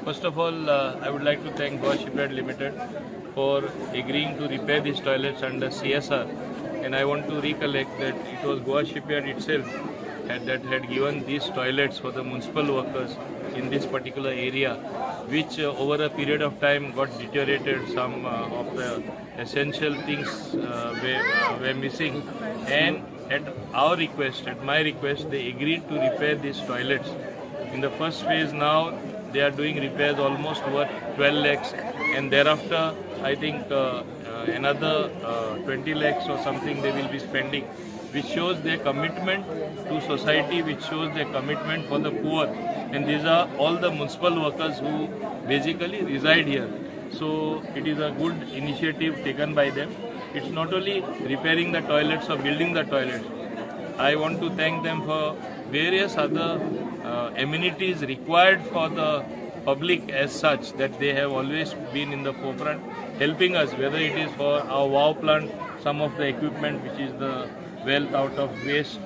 First of all, I would like to thank Goa Shipyard Limited for agreeing to repair these toilets under CSR. And I want to recollect that it was Goa Shipyard itself that had given these toilets for the municipal workers in this particular area, which over a period of time got deteriorated. Some of the essential things were missing, and at our request, at my request, they agreed to repair these toilets. In the first phase now, they are doing repairs almost worth 12 lakhs, and thereafter I think another 20 lakhs or something they will be spending, which shows their commitment to society, which shows their commitment for the poor. And these are all the municipal workers who basically reside here. So it is a good initiative taken by them. It's not only repairing the toilets or building the toilets. I want to thank them for various other amenities required for the public as such, that they have always been in the forefront helping us, whether it is for our WOW plant, some of the equipment which is the wealth out of waste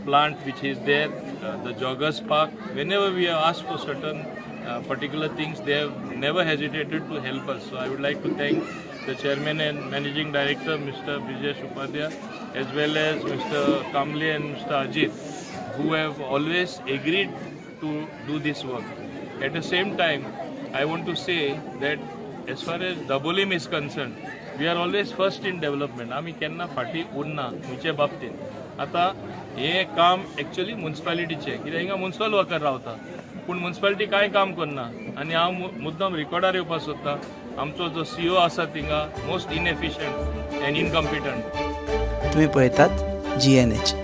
plant which is there, the joggers park. Whenever we have asked for certain particular things, they have never hesitated to help us. So I would like to thank the Chairman and Managing Director, Mr. Brijesh Upadhyay, as well as Mr. Kamble and Mr. Ajit, who have always agreed to do this work. At the same time, I want to say that as far as Dabolim is concerned, we are always first in development. आम्ही केन्ना फाटी उरना तुमच्या बाबतीत. आता हे काम actually म्युनिसिपालिटीचे कित्याक हिंगा म्युनिसिपल वर्कर रावता, पूण म्युनिसिपालिटी कांय काम करना. आनी हांव मुद्दम रिकॉर्डार येवपाक सोदतां, आमचो जो CEO आसा थिंगा मोस्ट इनएफिशियंट एंड इनकॉम्पिटंट. तुम्ही पळयतात GNH.